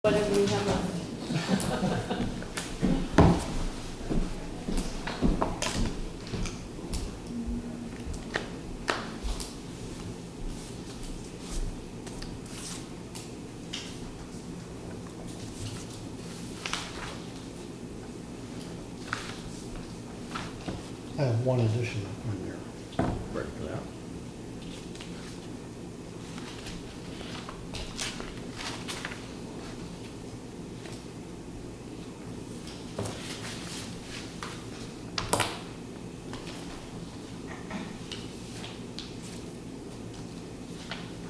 Whatever you have left. I have one addition on there. Right for that.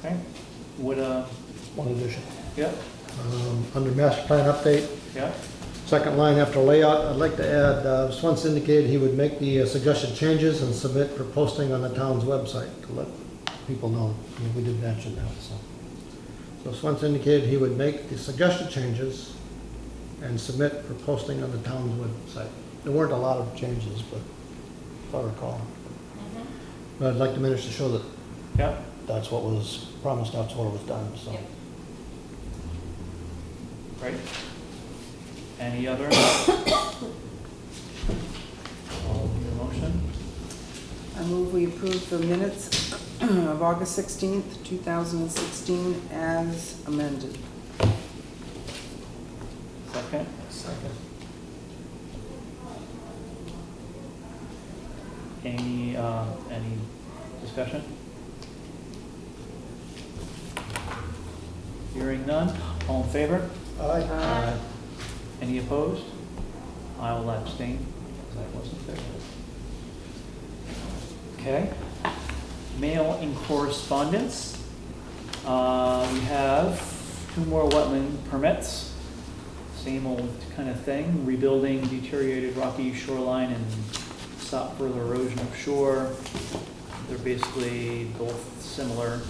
Okay, what, One addition. yeah, Under master plan update, yeah, second line after layout, I'd like to add, Swanson indicated he would make the suggested changes and submit for posting on the town's website to let people know. I mean, we did mention that, so. So Swanson indicated he would make the suggested changes and submit for posting on the town's website. There weren't a lot of changes, but if I recall. But I'd like the minutes to show that yeah, that's what was promised, that's what was done, so. Yep. right. Any other? All your motion? I move we approve the minutes of August 16th, 2016 as amended. Second? Second. Any discussion? Hearing none, all in favor? Aye. Any opposed? I will abstain, because I wasn't there. Okay. Mail and correspondence. We have 2 more wetland permits. Same old kind of thing, rebuilding deteriorated rocky shoreline and stop further erosion of shore. They're basically both similar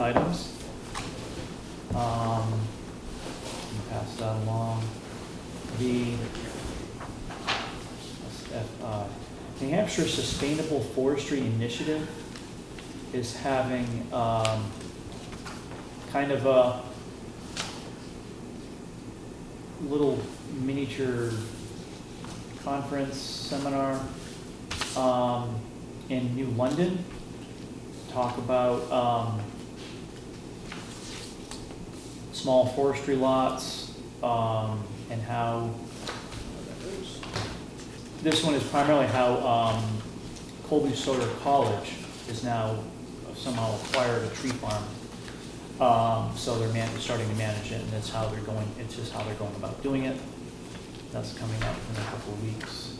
items. I'll pass that along. The New Hampshire Sustainable Forestry Initiative is having kind of a little miniature conference seminar in New London. Talk about small forestry lots and how this one is primarily how Colby Soder College is now somehow acquired a tree farm. So they're starting to manage it, and that's how they're going. It's just how they're going about doing it. That's coming up in a couple of weeks.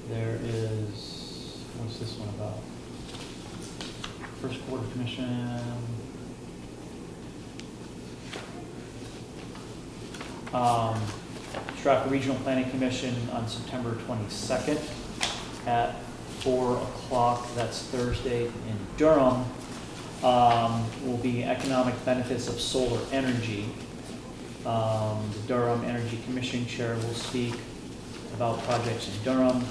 There is, what's this one about? First Quarter Commission. Stratford Regional Planning Commission on September 22nd at 4 o'clock. That's Thursday in Durham. Will be economic benefits of solar energy. The Durham Energy Commission Chair will speak about projects in Durham.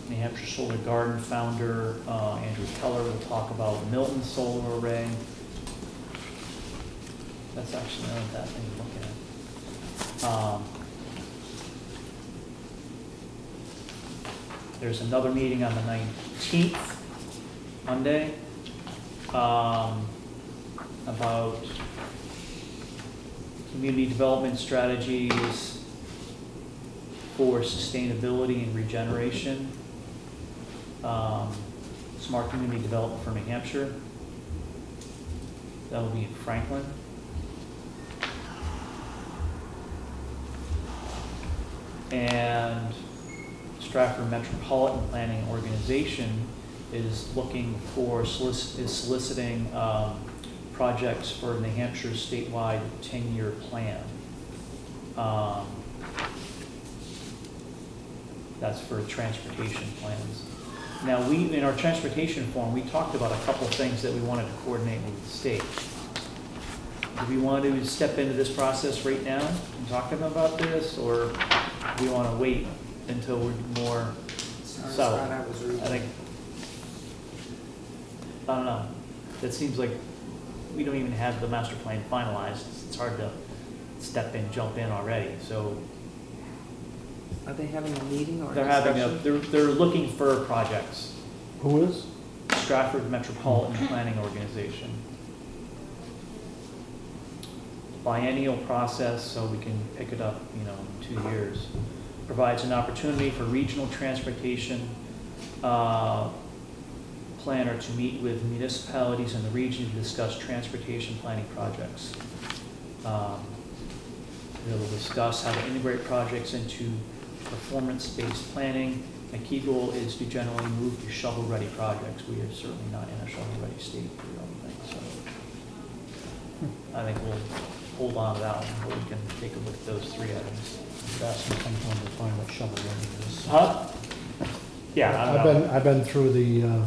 New Hampshire Solar Garden founder Andrew Keller will talk about Milton Solar Array. That's actually not that thing to look at. There's another meeting on the 19th, Monday, about community development strategies for sustainability and regeneration. Smart community development for New Hampshire. That will be in Franklin. And Stratford Metropolitan Planning Organization is looking for, soliciting projects for New Hampshire's statewide 10-year plan. That's for transportation plans. Now, in our transportation forum, we talked about a couple of things that we wanted to coordinate with the state. Do we want to step into this process right now and talk to them about this, or do we want to wait until we're more Sorry, south? Scott, I was reading. I think I don't know. It seems like we don't even have the master plan finalized. It's hard to step in, jump in already, so Are they having a meeting or a they're having discussion? they're looking for projects. Who is? Stratford Metropolitan Planning Organization. Biennial process, so we can pick it up, in 2 years. Provides an opportunity for regional transportation planner to meet with municipalities in the region to discuss transportation planning projects. They will discuss how to integrate projects into performance-based planning. A key goal is to generally move to shovel-ready projects. We are certainly not in a shovel-ready state, I don't think, so. I think we'll hold on to that one, but we can take a look at those 3 items. Ask me sometime to find what shovel ready is. Huh? Yeah, I don't know. I've been through the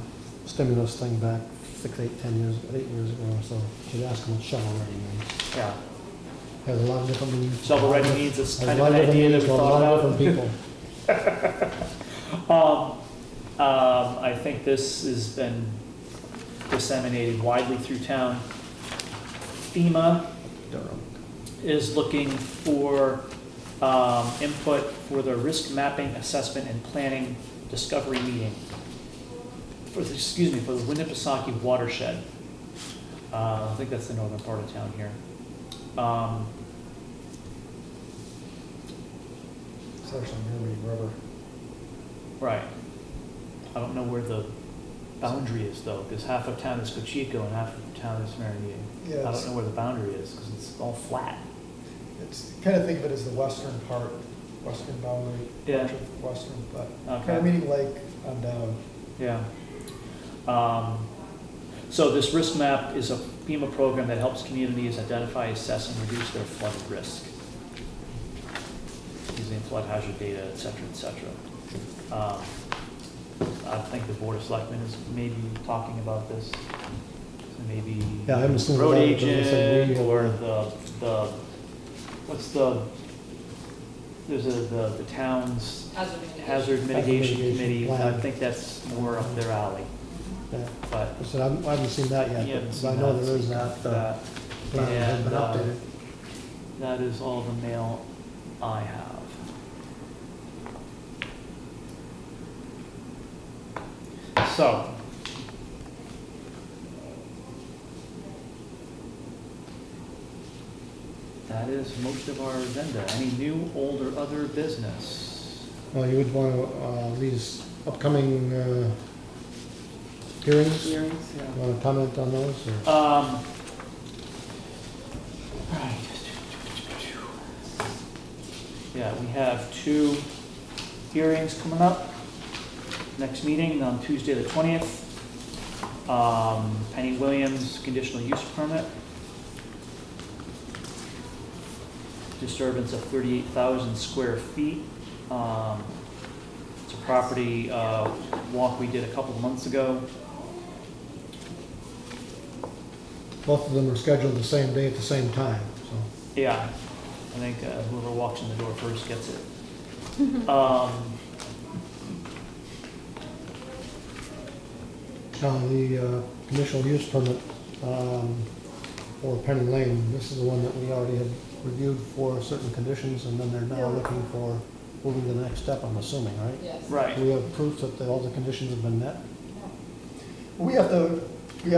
stimulus thing back 6, 8, 10 years, 8 years ago, so should ask them what shovel ready means. Yeah. Has a lot of different meanings. Shovel-ready means it's Has kind a of lot an different idea that meanings we to a thought lot of about. different people. I think this has been disseminated widely through town. FEMA Durham. is looking for input for the risk mapping assessment and planning discovery meeting for the Winnipesaukee watershed. I think that's the northern part of town here. It's actually near me, rubber. Right. I don't know where the boundary is though, because half of town is Cocheco and half of town is Marion. Yeah, I don't know where the boundary is because it's all flat. it's, kind of think of it as the western part, western boundary. Yeah. much of Western, but Okay. kind of meaning lake on down. Yeah. So this risk map is a FEMA program that helps communities identify, assess, and reduce their flood risk using flood hazard data, et cetera, et cetera. I think the Board of Selectmen is maybe talking about this. So maybe Yeah, I haven't seen road that, but they said we agent have- or the town's hazard mitigation mitigation committee. I plan. think that's more up their alley, Yeah. but. I said, I haven't seen that yet, You haven't but seen I know that. there is that, plan has And, been updated. that is all the mail I have. So. That is most of our agenda. Any new, old, or other business? Well, you would want to, these upcoming hearings, Hearings, yeah. want to comment on those, or? Right. Yeah, we have 2 hearings coming up. Next meeting on Tuesday the 20th. Penny Williams conditional use permit. Disturbance of 38,000 square feet. It's a property walk we did a couple of months ago. Both of them are scheduled the same day at the same time, so. Yeah, I think whoever walks in the door first gets it. Now, the conditional use permit for Penny Lane, this is the one that we already had reviewed for certain conditions, and then they're now looking for moving to the next step, I'm assuming, right? Yes. Right. Do we have proof that all the conditions have been met? We have to, they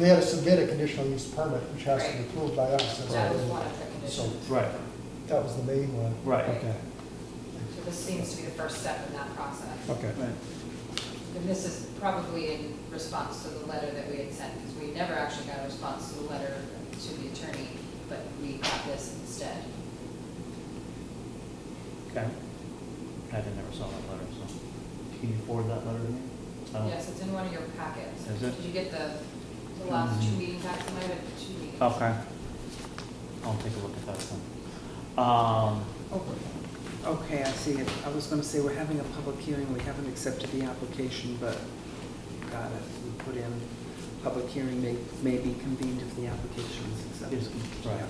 had to submit a conditional use permit, which has to be Right. approved by us. That's That what was we- one of the conditions. Right, That was the main one. right. Okay, So this seems to be the first step in that process. okay. Right. And this is probably in response to the letter that we had sent, because we never actually got a response to the letter to the attorney, but we got this instead. Okay. I didn't never saw that letter, so can you forward that letter to me? Oh. Yes, it's in one of your packets. Is it? Did you get the last 2 meeting packets? I might have 2 meetings. Okay. I'll take a look at that then. Okay, I see it. I was gonna say, we're having a public hearing, we haven't accepted the application, but got it. We put in, public hearing may be convened if the application is accepted. Is- right. Yeah.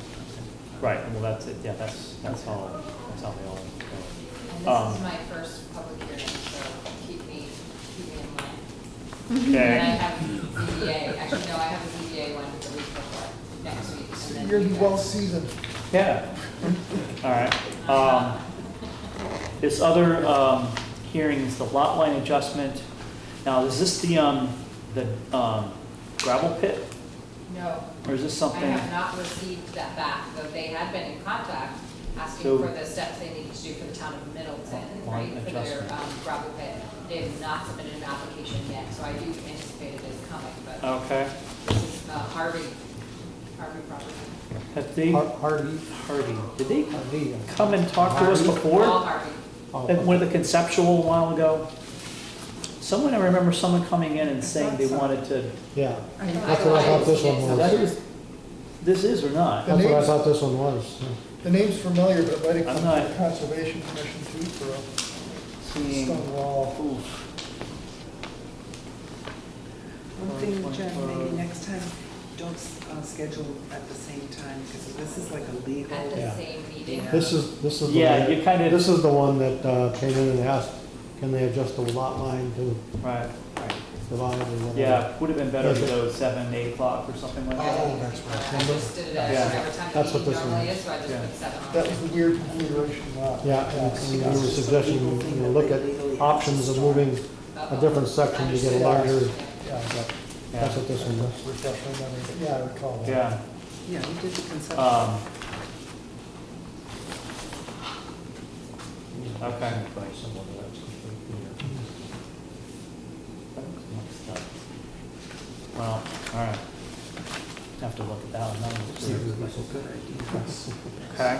Right, well, that's it, yeah, that's how they all go. And this is my first public hearing, so keep me in mind. And I Okay, have ZBA, I Actually, no, I have a ZBA one the week before, next week. and then You're you guys- well seasoned. Yeah. All right. This other hearing is the lot line adjustment. Now, is this the gravel pit, No, or is this I something? have not received that back, though they had been in contact asking So- for the steps they needed to do for the town of Middleton, Line right, for their adjustment. gravel pit. They have not submitted an application yet, so I do anticipate it is coming, but Okay. this is Harvey property. Have they, Hardy, Hardy, did they Hardy. come and talk to us Hardy? before? All Harvey. Oh, At one of the conceptual a while ago? Someone, I remember someone coming in and saying they wanted to, Yeah, I that's what I thought this one is that was. who this is or not? That's what I names- thought this one was. yeah. The name's familiar, but it might have I'm come not- from the Conservation Commission too for a Seeing, stone wall. oof. One thing, Jen, maybe next time, don't schedule at the same time, because this is like a legal. At the Yeah. same meeting. Yeah. This is the Yeah, one- you kind of, This is the one that came in and asked, can they adjust the lot line to right, divide or whatever? yeah, would have been better to go 7, 8 o'clock or something like that. Oh, that's right. I just did it Yeah. at every time That's the what meeting this one normally is. is, so I just Yeah. put 7 on. That was the weird configuration lot. Yeah, and we were suggesting, look at options of moving a different section to get a larger, Yeah, that's what this one is. refresh my memory, but yeah, I recall that. Yeah, Yeah, we did the conceptual. okay. Well, all right. Have to look at that one. That one's It weird. was a good idea. Okay,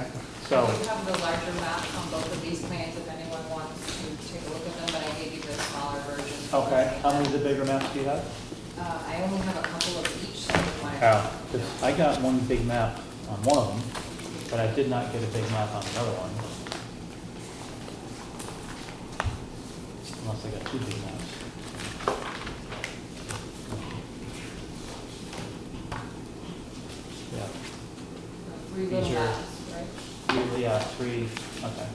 so, We have the larger map on both of these plans if anyone wants to take a look at them, but I gave you the smaller version. okay, how many of the bigger maps do you have? I only have a couple of each, so if you want to. Oh, 'cause I got one big map on one of them, but I did not get a big map on the other one. Unless I got 2 big maps. Yeah, 3 little These are- maps, right? 3, okay.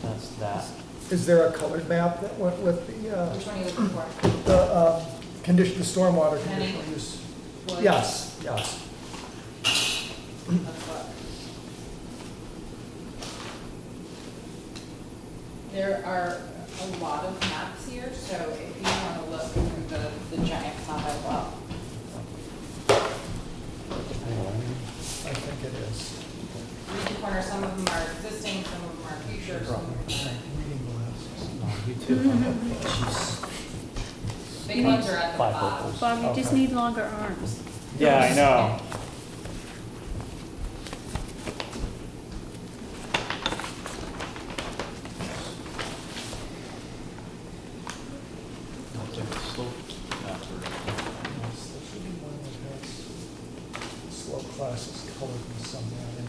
That's that. Is there a colored map that went with the, Which one are you looking for? condition, the stormwater Penny? conditional use? Well, Yes, yes. Let's look. There are a lot of maps here, so if you want to look through the giant map as well. I think it is. Read the corner, some of them are existing, some of them are future, some of them Reading glasses. No, you too. big ones are at the bottom. Bifocals. Bob, you just Okay. need longer arms. Yeah, I know. Yes, there should be one that has slope classes colored in some manner.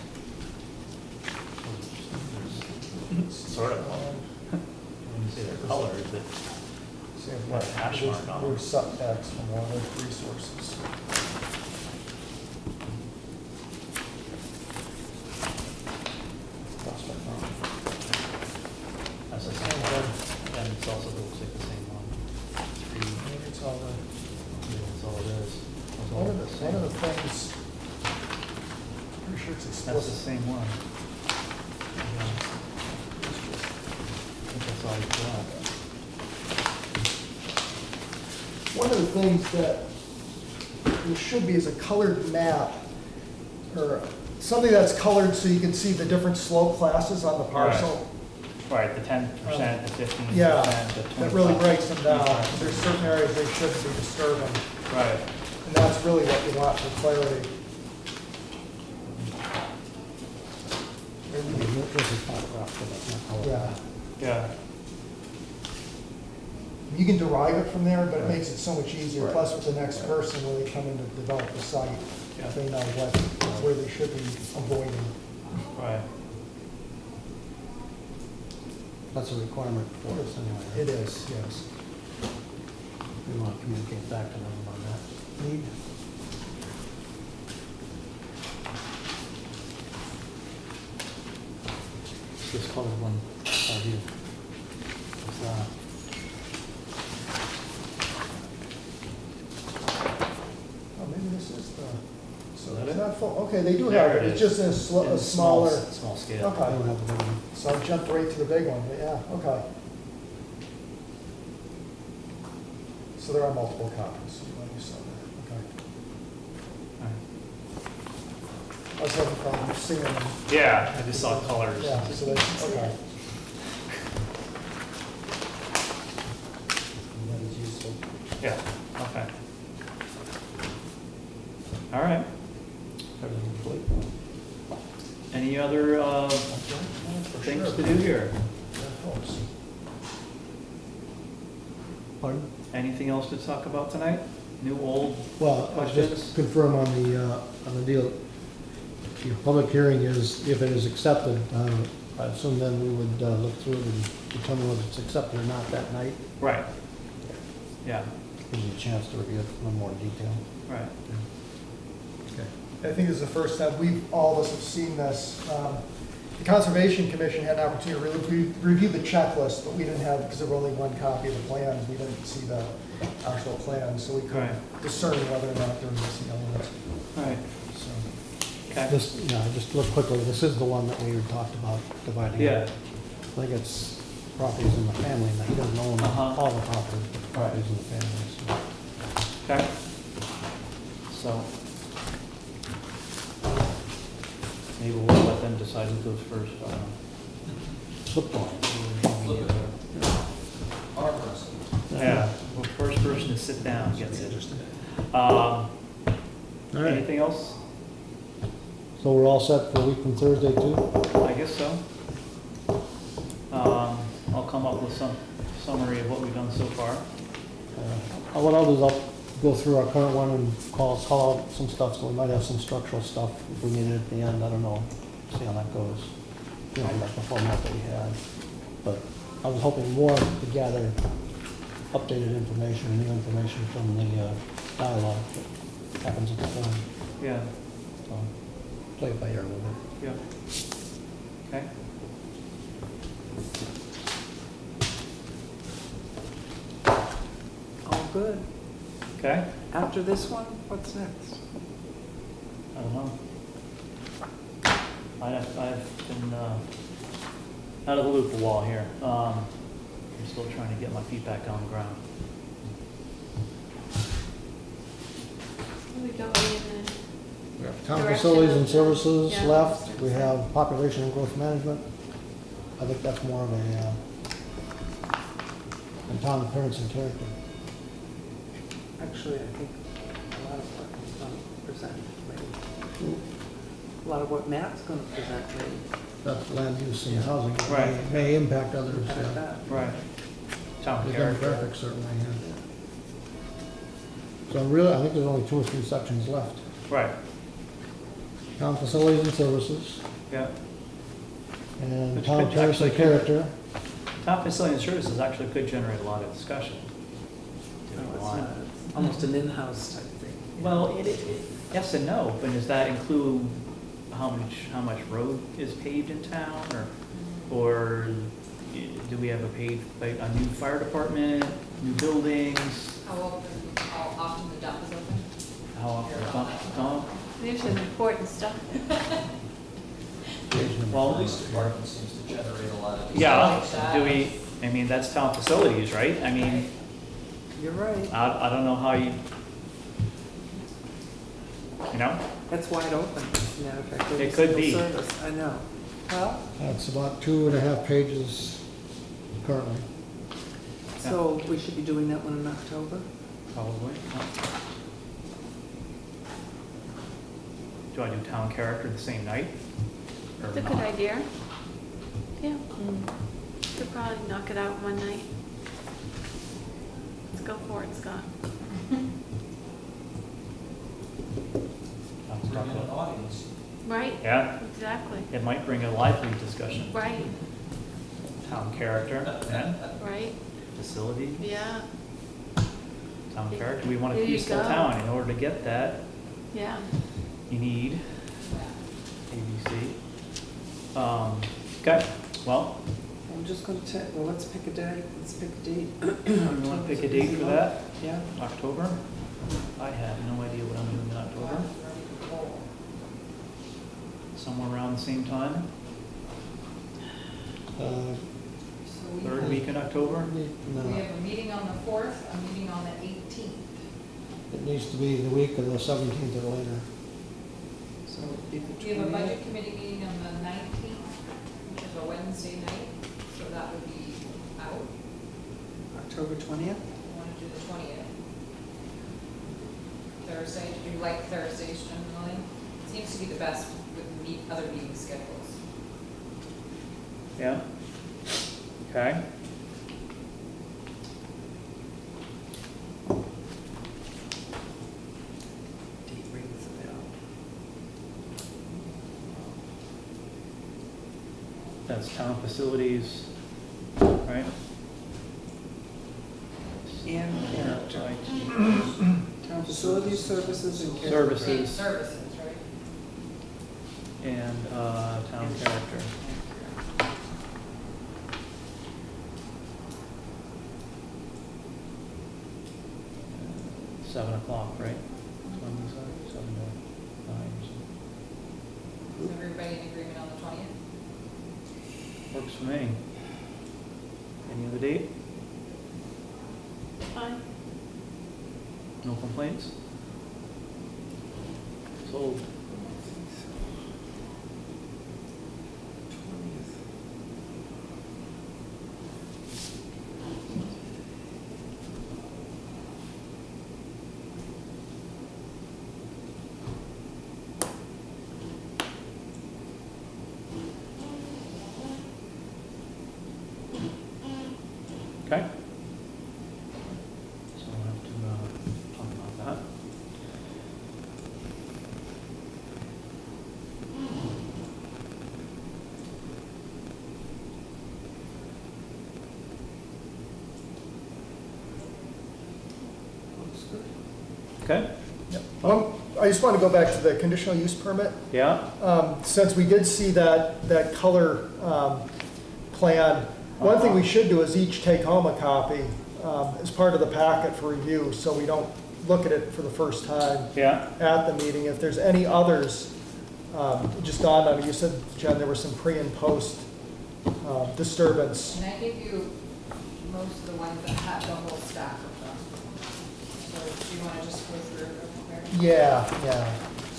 Sort of. When you say they're colored, that So you have What, hash mark on them? There's setbacks from water resources. that's the same one, and it's also looks like the same one. Maybe it's all the, That's all it is. It's all one of the the same. things, pretty sure it's That's the explicit. same one. Yeah. I think that's all you got. One of the things that there should be is a colored map, or something that's colored so you can see the different slope classes on the parcel. Right, the 10%, the 15%, Yeah, the 25%. that really breaks them down. There's certain areas they shouldn't be disturbing, Right. and that's really what you want for clarity. This is photographed, but that's not colored. Yeah, Yeah, you can derive it from there, but it makes it so much easier, Right. plus with the next person, when they come in to develop the site, Yeah. they know where they should be avoiding. right. That's a requirement for us anyway. right? It is, yes. We want to communicate back to them on that. Need, This colored one, right here. What's that? So Is that it's it? not full, okay, they do There have it, it it's is. just in a In smaller, Small scale. I okay. don't have the big one. So I jumped right to the big one, but yeah, okay. So there are multiple copies, like you saw there, okay. I was having problems seeing them. Yeah, I just saw colors. Yeah, so they, okay. That is useful. Yeah, okay. All right. Everything complete. Any other things to do here? That helps. Pardon? Anything else to talk about tonight? New, old? Well, I'll Questions? just confirm on the deal. Your public hearing is, if it is accepted, I assume then we would look through it and determine whether it's accepted or not that night. Right. Yeah, Gives you a chance to review it in a little more detail. right. Okay. I think this is the first time all of us have seen this. The Conservation Commission had an opportunity to really review the checklist, but we didn't have, because there were only one copy of the plans, we didn't see the actual plans, so we couldn't Right. discern whether or not there were missing elements. All right, So, okay. This, just look quickly, this is the one that we had talked about dividing. Yeah. I think it's properties in the family, and he doesn't own Uh-huh. all the properties, but the properties in the family. So. Okay. So, maybe we'll let them decide who goes first. I don't know. Flip one. Yeah, well, first person to sit down gets it. All right, Anything else? so we're all set for a week from Thursday too? I guess so. I'll come up with some summary of what we've done so far. What I'll do is I'll go through our current one and call out some stuff, so we might have some structural stuff if we need it at the end, I don't know, see how that goes. You know, like the format that we had, but I was hoping more to gather updated information, new information from the dialogue that happens at the forum, Yeah, so play it by ear a little bit. yeah. Okay. All good. Okay, After this one, what's next? I don't know. I've been out of the loop a while here. I'm still trying to get my feet back on the ground. We go in We have Town Direction facilities and of the- services yeah. left, we have population and growth management. I think that's more of a, and town appearance and character. Actually, I think a lot of what is going to present, maybe. A lot of what Matt's going to present, maybe. That's land use and Yeah. housing. It Right. May impact others, Like yeah. that. Right. Town The character. demographics certainly, yeah. So really, I think there's only 2 or 3 sections left. Right, Town facilities and services, yeah. and Which town could appearance and actually- character. Town facility and services actually could generate a lot of discussion. No, it's not. It's almost an in-house type thing. Well, yes and no, but does that include how much road is paved in town, or do we have a new fire department, new buildings? How often the dump is open? How often is dump, Tom? There's some important stuff. Well, Police department seems to generate a lot of. yeah, Like that. I mean, that's town facilities, right? I mean, You're right. I don't know how you know? That's wide open, as a matter of fact. It could be. Civil service, I know. Well, That's about 2.5 pages currently. so we should be doing that one in October? Probably. Do I do town character the same night? Or It's a good not? idea. Yeah. Could probably knock it out one night. Let's go for it, Scott. Let's talk Bring in an about- audience. Right? Yeah, Exactly. it might bring a lively discussion. Right, Town character, yeah, right, facility, yeah, town character. We want a There you peaceful go. town. In order to get that, yeah. you need ABC. Okay, well, I'm just gonna tell, well, let's pick a day, let's pick a date. you want to pick a date for that? Yeah. October? I have no idea what I'm doing in October. somewhere around the same time, Uh, So we third week in October. No, we have a meeting on the 4th, a meeting on the 18th. it needs to be the week of the 17th or later. So it'd be the We have a 20th. budget committee meeting on the 19th, which is a Wednesday night, so that would be out. October 20th? I want to do the 20th. Thursday, do you like Thursdays generally? Seems to be the best with other meeting schedules. Yeah. Okay. Date rings a bell. That's town facilities, right? And character. Right. Town facilities, services, and character. Services. Services, right? And town character. 7 o'clock, right? That's when these are, 7 to 9 or something. Is everybody in agreement on the 20th? Works for me. Any other date? Fine. No complaints? Sold. 20th. Okay. So we'll have to talk about that. Looks good. Okay? I just want to go back to the conditional use permit. Yeah? Since we did see that color plan, one thing we should do is each take home a copy as part of the packet for review, so we don't look at it for the first time Yeah? at the meeting. If there's any others, it just dawned on me, you said, Jen, there was some pre and post disturbance. And I gave you most of the ones that have the whole stack of them. So do you want to just go through it real quick? Yeah.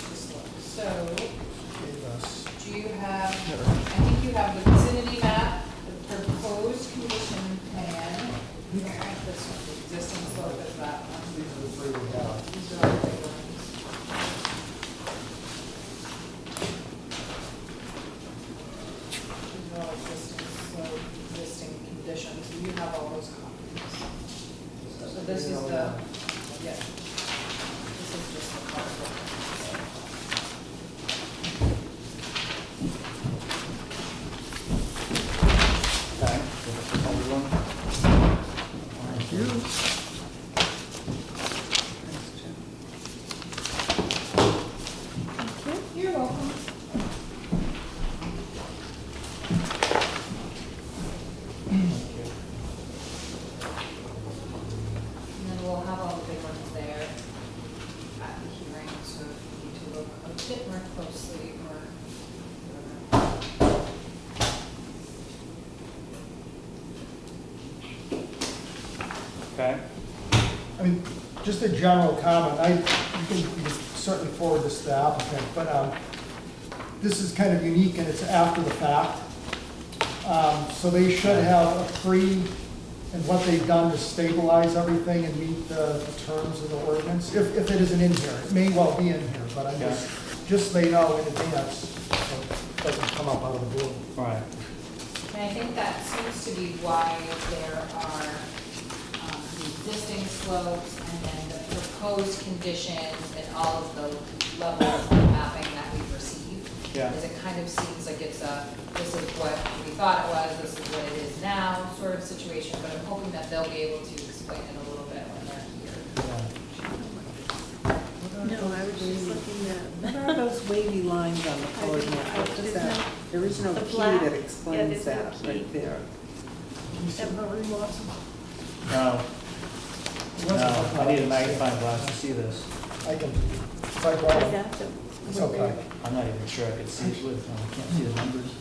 Just look. So, Gave us- do you have, I think you have the vicinity map, the proposed condition plan. You don't have this one, the existing slope is that one. These are the three we have. These are all the big ones. These are all existing slope, existing conditions, you have all those copies. So this is the, yeah. This is just the color. Okay. So this is number one. Thank you. Thanks, Jim. You're welcome. And then we'll have all the big ones there at the hearing, so if you need to look a bit more closely or whatever. Okay. I mean, just a general comment, you can certainly forward this to the applicant, but this is kind of unique and it's after the fact. So they should have a pre and what they've done to stabilize everything and meet the terms of the ordinance, if it isn't in here. It may well be in here, but I'm just so they know in advance, so it doesn't come up out of the blue. All right. And I think that seems to be why there are the existing slopes and then the proposed conditions and all of the levels of mapping that we've received. Yeah. Because it kind of seems like it's a, this is what we thought it was, this is what it is now sort of situation, but I'm hoping that they'll be able to explain it a little bit when they're here. No, I was just looking What at. are those wavy lines on the colored didn't- map? What is there's that? no- There is no the key black. that Yeah, explains there's no that key. right there. No. No, I need a magnifying glass to see this. I can, if I borrow. Is that the It's okay. I'm not even sure I could see it with, I can't see the numbers.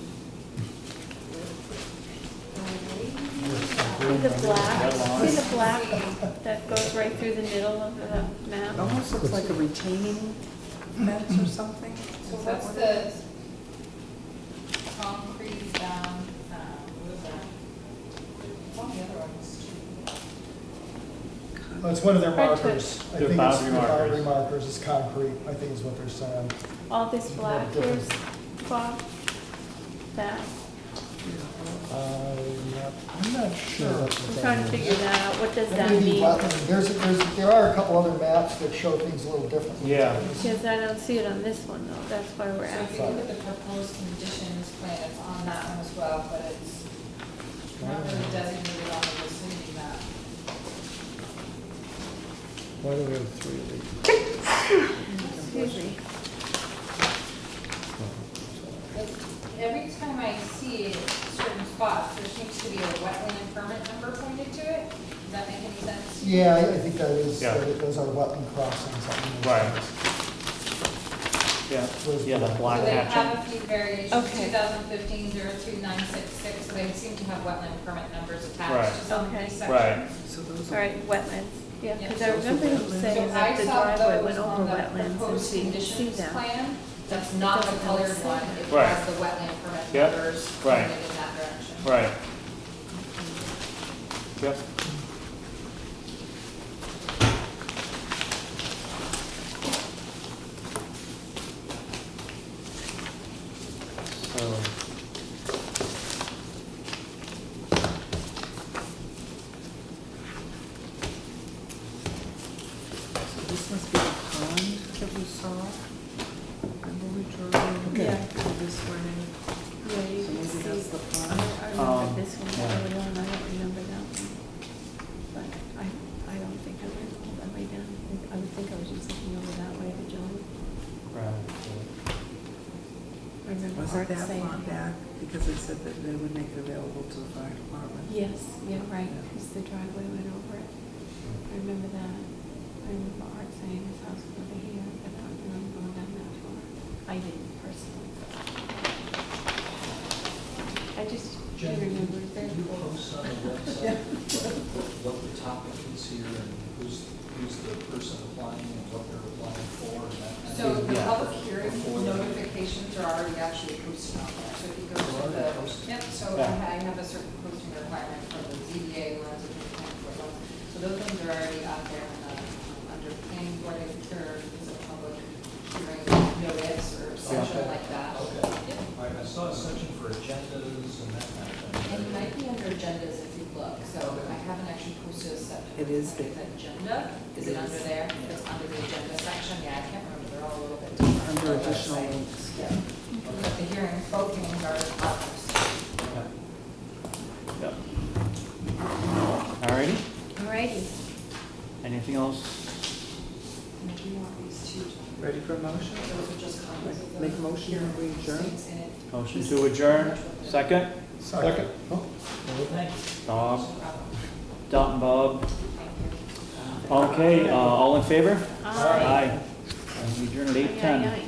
See the black, Red line. see the black that goes right through the middle of the It map? almost looks like a retaining fence or something. So Is that what's what the it is? concrete down, what is that? It's on the other ones too. Well, it's one of their Hard to- markers. I Their think it's boundary the markers. boundary markers is concrete, I think is what they're saying. All this black here's, Bob, that, I'm not sure. I'm trying to figure that out, what does That that may be mean? wetland. There are a couple other maps that show things a little differently. Yeah. Because I don't see it on this one though, that's why we're So if you asking. look at the proposed conditions plan, it's on that one as well, but it's not really designated on the vicinity map. Why do we have 3 of these? Excuse me. Every time I see certain spots, there seems to be a wetland permit number pointed to it. Does that make any sense? Yeah, I think that is, Yeah. those are wetland crossings. Right. Yeah, yeah, the black So they hatching. have a few variations, Okay. 2015-02966, so they seem to have wetland permit numbers Right. attached to some of Okay. these Right. sections. So those All are, right, wetlands, yeah, Yeah, because so I those are remember him wetlands. saying So that I the saw driveway those went over on the wetlands and proposed see conditions that. plan. That's not the Doesn't colored really say one, that. it Right. has the wetland permit Yep. numbers Right. pointed in that direction. Right. Yep. So. so this must be the pond that we saw. Remember we drove Yeah. this way? Yeah, you So can maybe see. that's the I pond. remember this one yeah. early on, I don't remember that one. But I don't think I went all that way down. I would think I was just looking over that way to John. Right. I remember Was it Art that saying. far back? Because they said that they would make it available to the fire department. Yes, yeah, right, Yeah. because the driveway went over it. I remember that. I remember Art saying his house was over here, but I don't remember going down that far. I didn't personally. I just Jen, remember can that. you post on the website what the topic is here and who's the person applying and what they're applying for and that kind of So thing? the Yeah. public hearing notifications are already actually posted on there, so if you go They're to already the, posted? yep, so Yeah. I have a certain posting requirement for the ZBA ones, and the planning board ones. So those ones are already out there, under planning board, I think there is a public hearing notice or section Okay. like that. Okay. Yep. All right, I saw a section for agendas and that kind of thing. And it might be under agendas if you look, so I haven't actually posted a section. It is there. Agenda, is It it is. under there? It's under the agenda section, yeah, I can't remember, they're all a little bit different. Under on the additional website. links. Yeah. But the hearing, both hearings are published. Okay. Yep. Alrighty, Alrighty. anything else? And if you want these two, Ready for a motion? those are just copies of the. Make a motion hearing that we adjourn? states in it. Motion to adjourn, second? Second. Oh, Bob, No problem. Dot and Bob. Thank you. Okay, all in favor? Aye. We adjourn at 8:10. Aye, aye, aye.